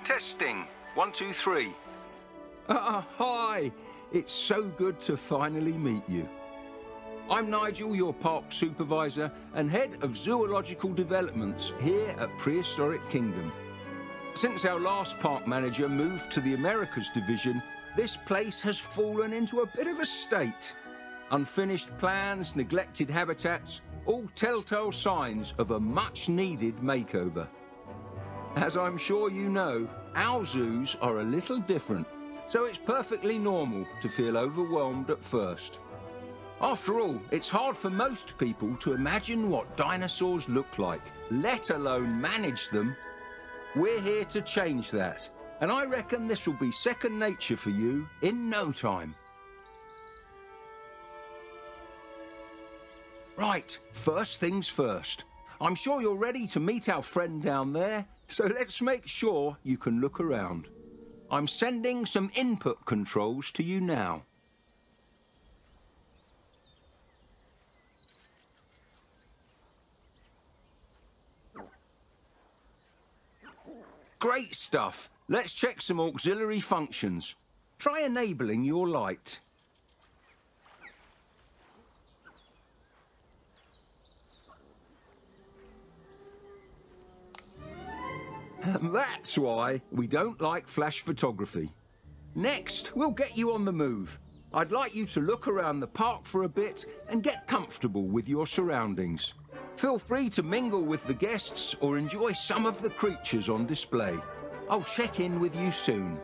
Testing. 1, 2, 3. Hi! It's so good to finally meet you. I'm Nigel, your park supervisor and head of zoological developments here at Prehistoric Kingdom. Since our last park manager moved to the Americas division, this place has fallen into a bit of a state. Unfinished plans, neglected habitats, all telltale signs of a much-needed makeover. As I'm sure you know, our zoos are a little different, so it's perfectly normal to feel overwhelmed at first. After all, it's hard for most people to imagine what dinosaurs look like, let alone manage them. We're here to change that, and I reckon this will be second nature for you in no time. Right, first things first. I'm sure you're ready to meet our friend down there, so let's make sure you can look around. I'm sending some input controls to you now. Great stuff. Let's check some auxiliary functions. Try enabling your light. And that's why we don't like flash photography. Next, we'll get you on the move. I'd like you to look around the park for a bit and get comfortable with your surroundings. Feel free to mingle with the guests or enjoy some of the creatures on display. I'll check in with you soon.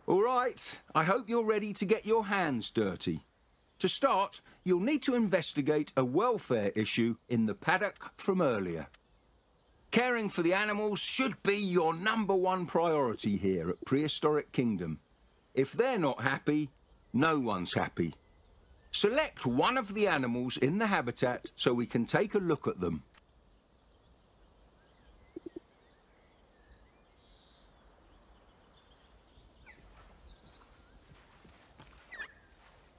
All right, I hope you're ready to get your hands dirty. To start, you'll need to investigate a welfare issue in the paddock from earlier. Caring for the animals should be your #1 priority here at Prehistoric Kingdom. If they're not happy, no one's happy. Select one of the animals in the habitat so we can take a look at them.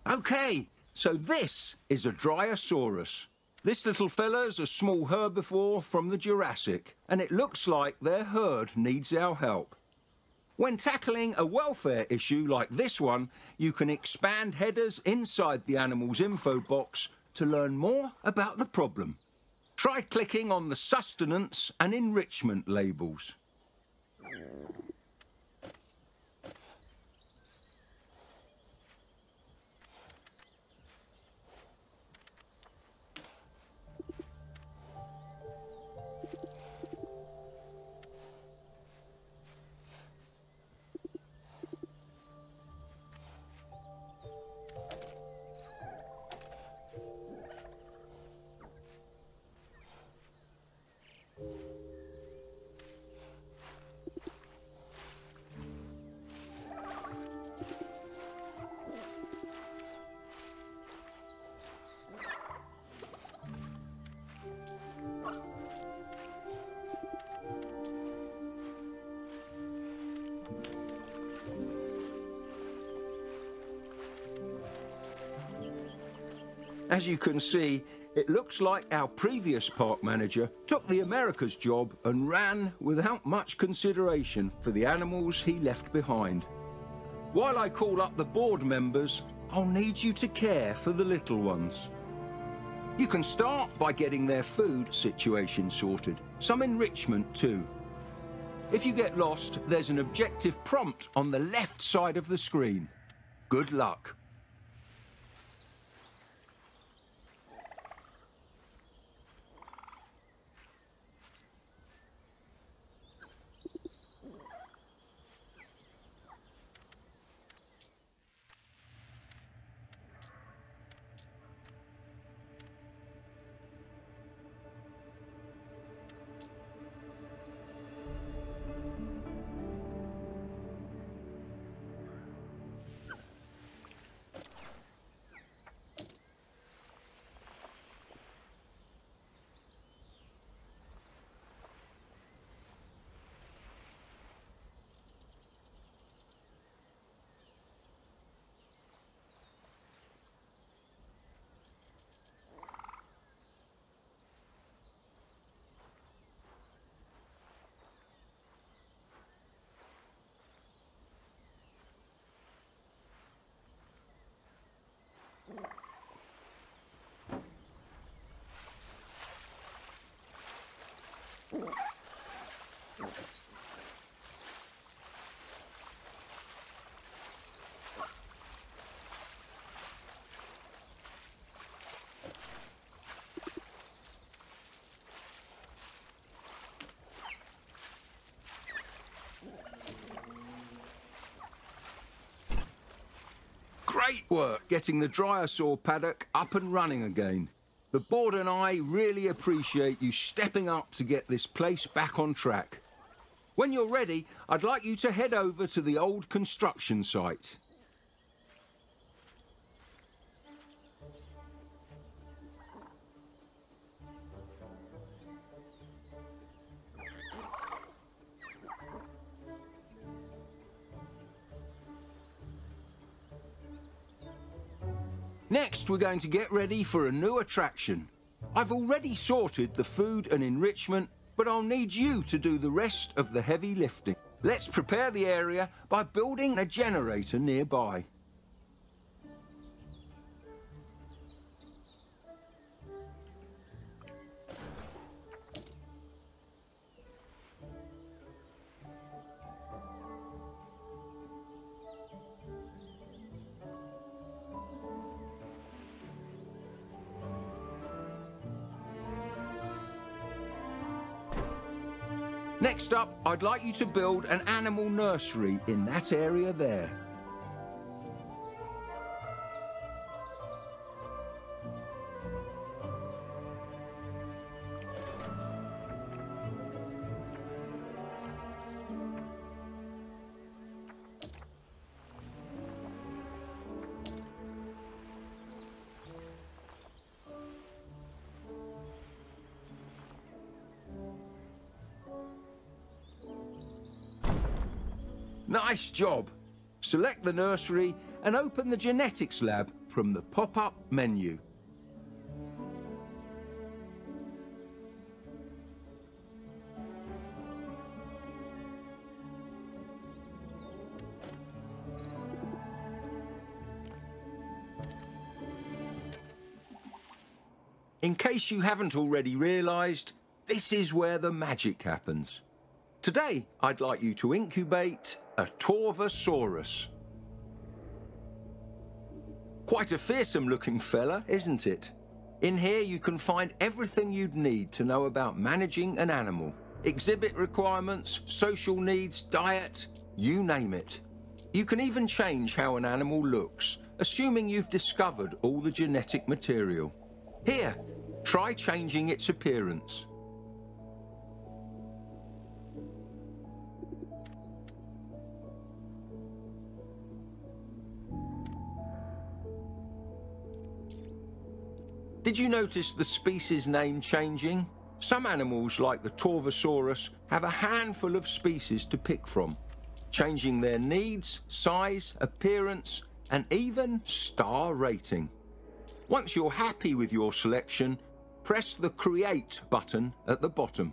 Okay, so this is a Dryosaurus. This little fella's a small herbivore from the Jurassic, and it looks like their herd needs our help. When tackling a welfare issue like this one, you can expand headers inside the animal's info box to learn more about the problem. Try clicking on the sustenance and enrichment labels. As you can see, it looks like our previous park manager took the Americas job and ran without much consideration for the animals he left behind. While I call up the board members, I'll need you to care for the little ones. You can start by getting their food situation sorted, some enrichment too. If you get lost, there's an objective prompt on the left side of the screen. Good luck. Great work getting the dryosaur paddock up and running again. The board and I really appreciate you stepping up to get this place back on track. When you're ready, I'd like you to head over to the old construction site. Next, we're going to get ready for a new attraction. I've already sorted the food and enrichment, but I'll need you to do the rest of the heavy lifting. Let's prepare the area by building a generator nearby. Next up, I'd like you to build an animal nursery in that area there. Nice job! Select the nursery and open the genetics lab from the pop-up menu. In case you haven't already realised, this is where the magic happens. Today, I'd like you to incubate a Torvosaurus. Quite a fearsome looking fella, isn't it? In here you can find everything you'd need to know about managing an animal. Exhibit requirements, social needs, diet, you name it. You can even change how an animal looks, assuming you've discovered all the genetic material. Here, try changing its appearance. Did you notice the species name changing? Some animals, like the Torvosaurus, have a handful of species to pick from, changing their needs, size, appearance, and even star rating. Once you're happy with your selection, press the Create button at the bottom.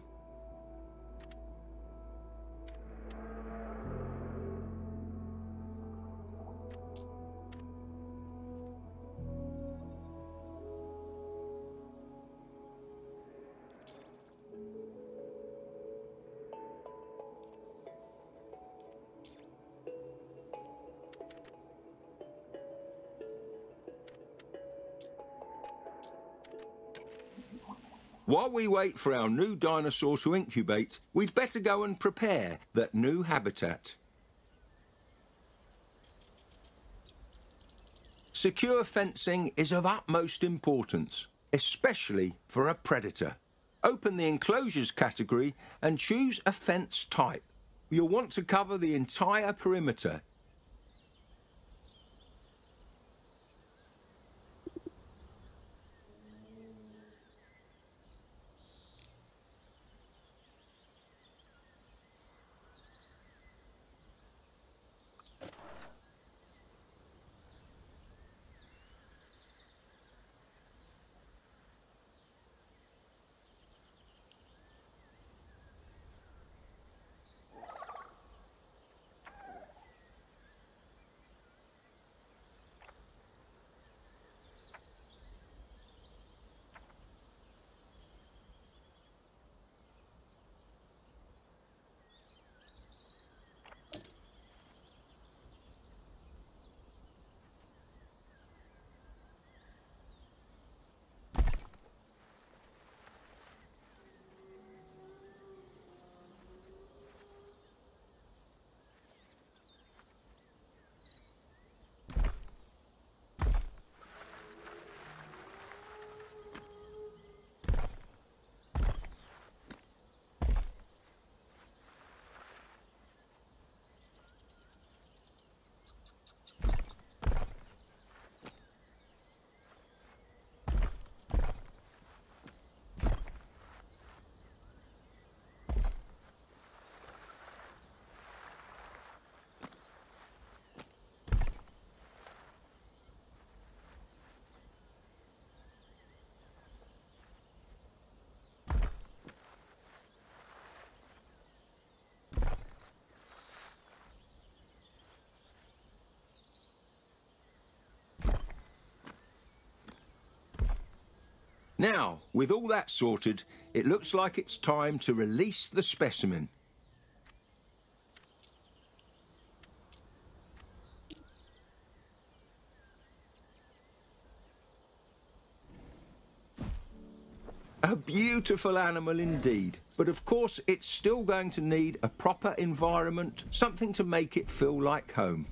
While we wait for our new dinosaur to incubate, we'd better go and prepare that new habitat. Secure fencing is of utmost importance, especially for a predator. Open the enclosures category and choose a fence type. You'll want to cover the entire perimeter. Now, with all that sorted, it looks like it's time to release the specimen. A beautiful animal indeed, but of course it's still going to need a proper environment, something to make it feel like home.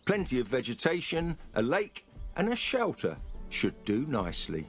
Plenty of vegetation, a lake and a shelter should do nicely.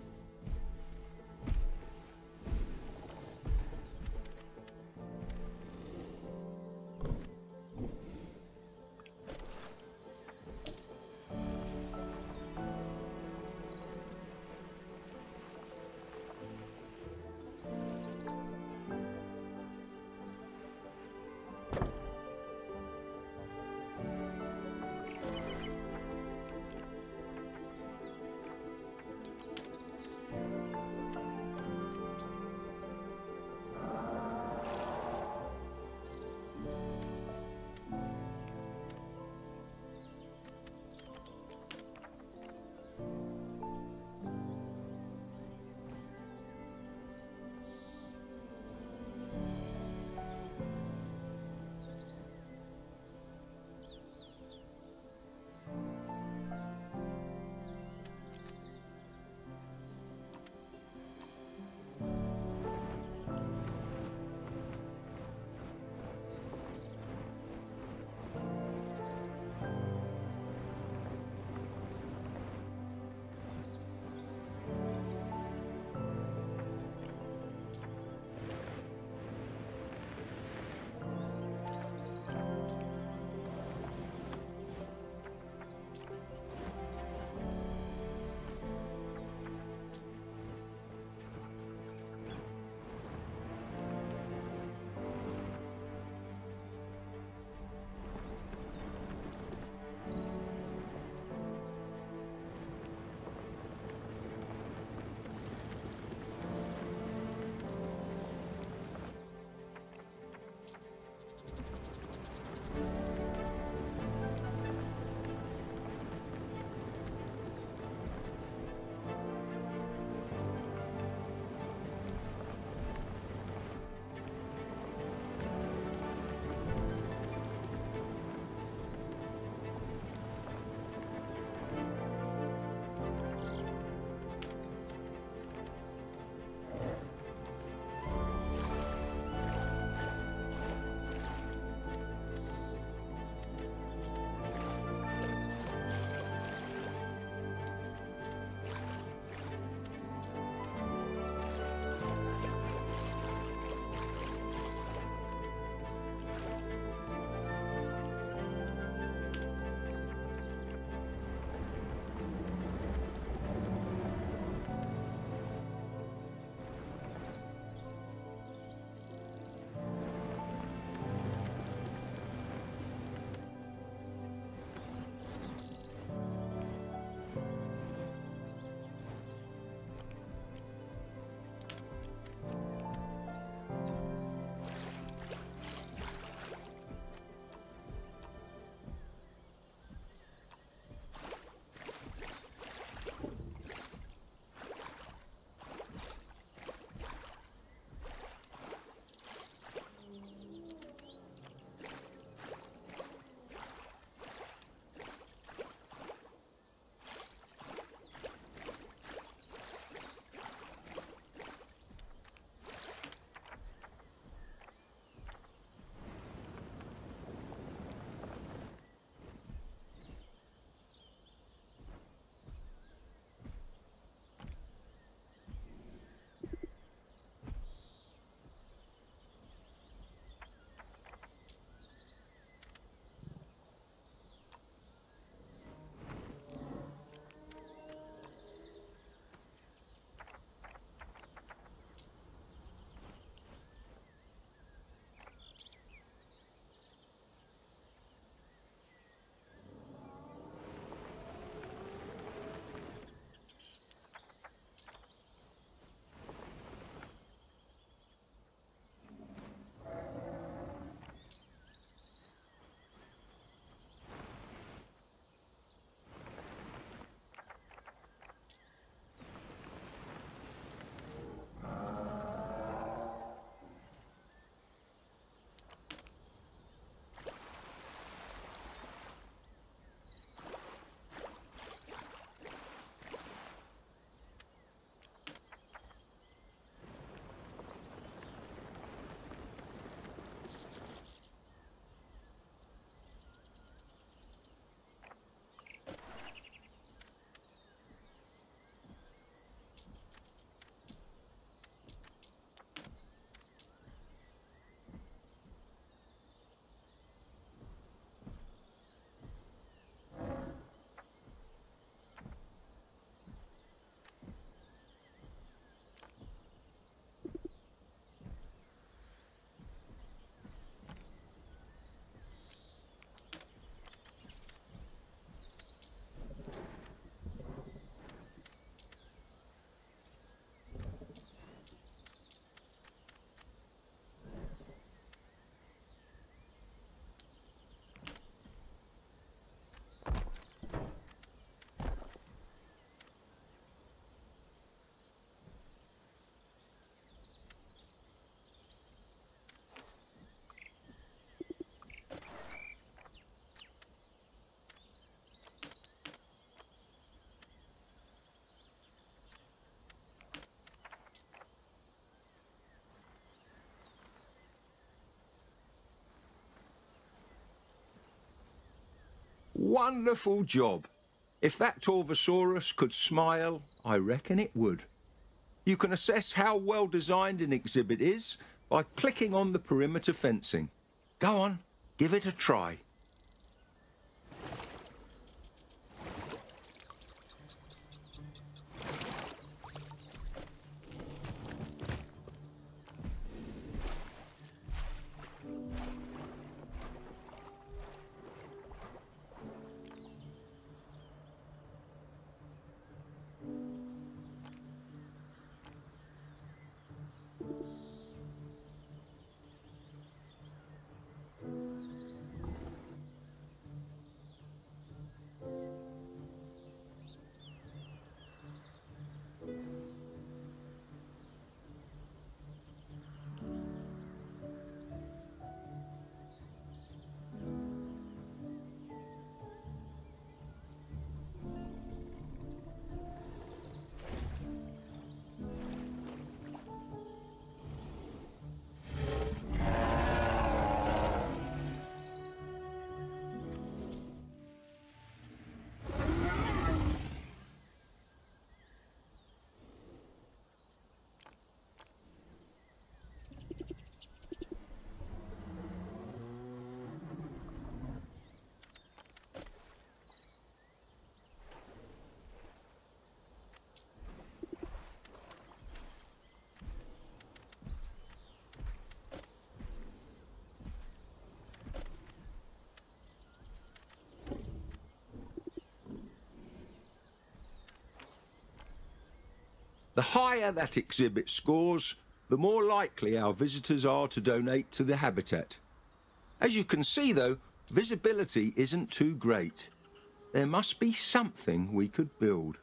Wonderful job. If that Torvosaurus could smile, I reckon it would. You can assess how well designed an exhibit is by clicking on the perimeter fencing. Go on, give it a try. The higher that exhibit scores, the more likely our visitors are to donate to the habitat. As you can see, though, visibility isn't too great. There must be something we could build.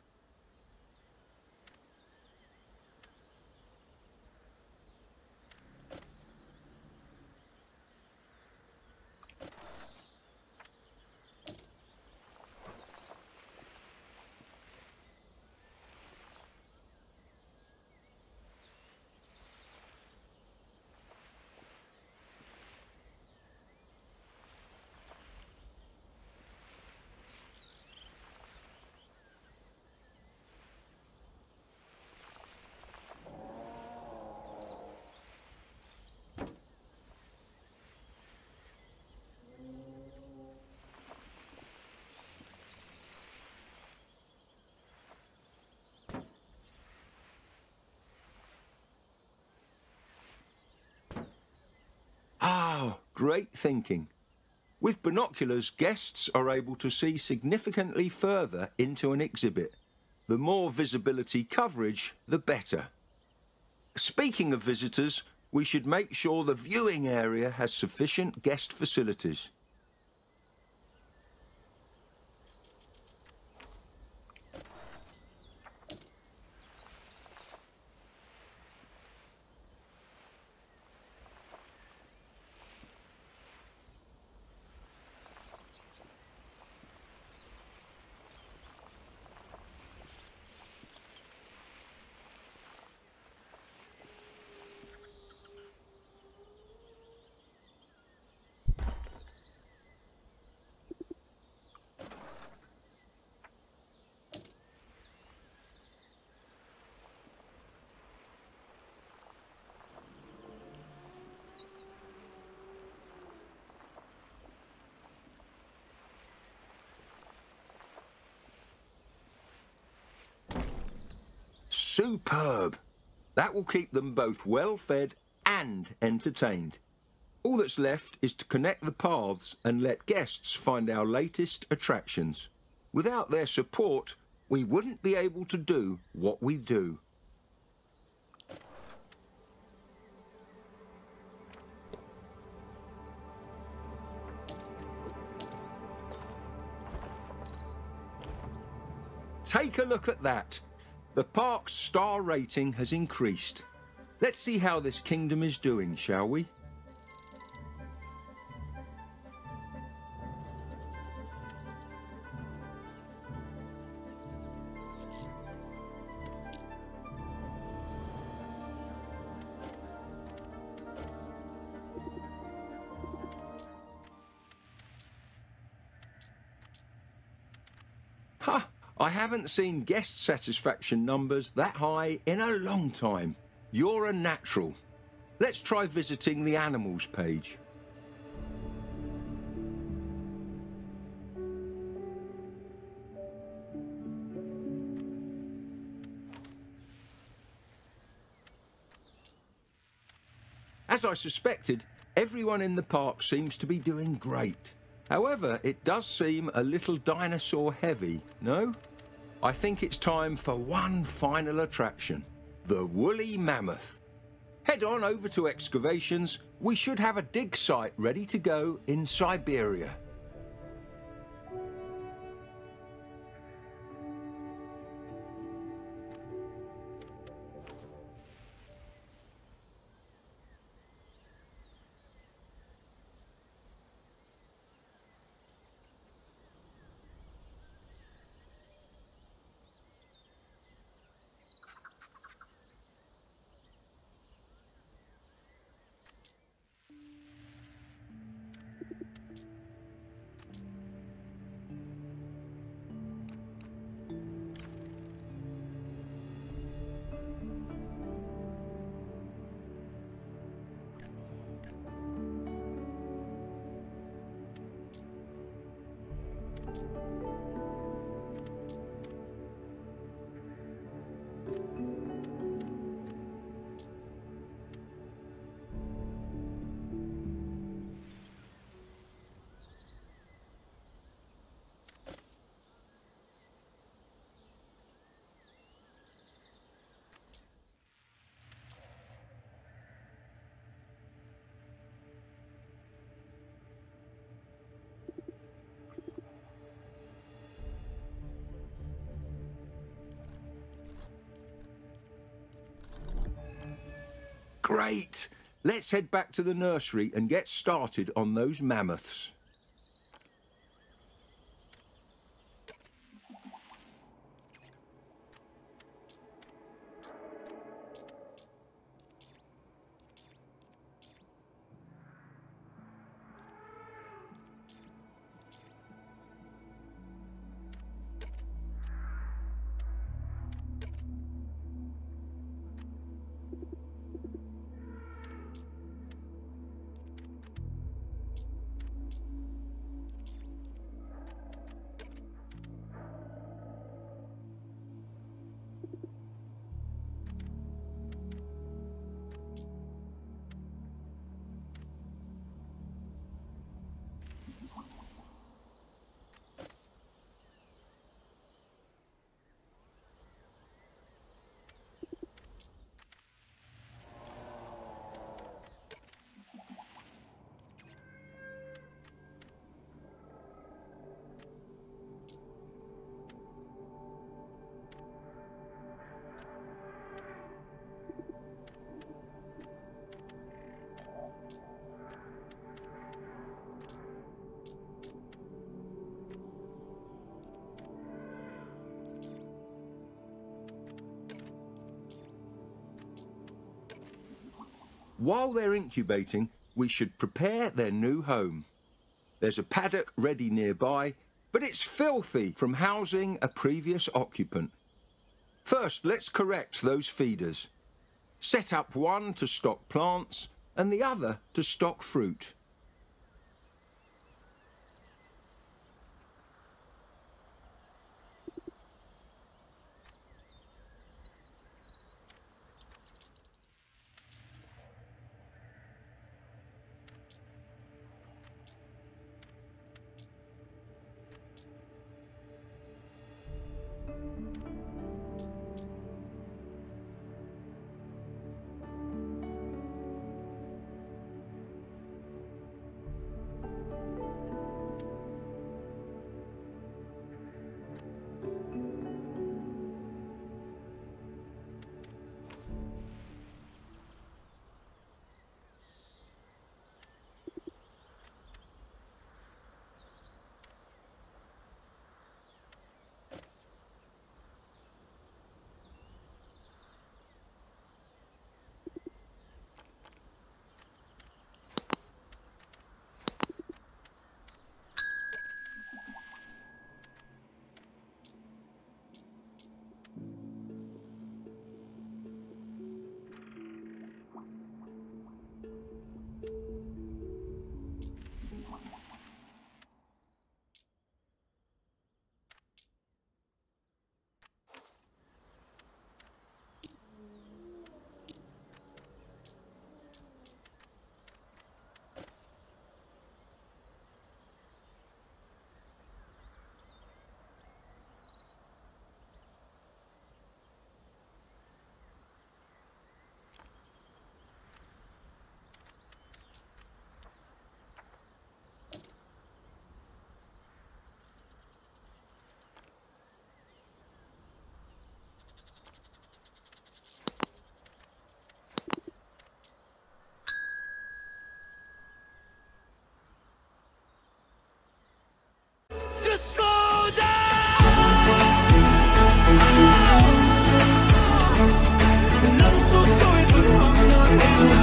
Ah, great thinking. With binoculars, guests are able to see significantly further into an exhibit. The more visibility coverage, the better. Speaking of visitors, we should make sure the viewing area has sufficient guest facilities. Superb! That will keep them both well fed and entertained. All that's left is to connect the paths and let guests find our latest attractions. Without their support, we wouldn't be able to do what we do. Take a look at that. The park's star rating has increased. Let's see how this kingdom is doing, shall we? Ha! I haven't seen guest satisfaction numbers that high in a long time. You're a natural. Let's try visiting the animals page. As I suspected, everyone in the park seems to be doing great. However, it does seem a little dinosaur heavy, no? I think it's time for one final attraction, the woolly mammoth. Head on over to excavations. We should have a dig site ready to go in Siberia. Great! Let's head back to the nursery and get started on those mammoths. While they're incubating, we should prepare their new home. There's a paddock ready nearby, but it's filthy from housing a previous occupant. First, let's correct those feeders. Set up one to stock plants and the other to stock fruit.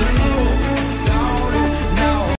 the floor.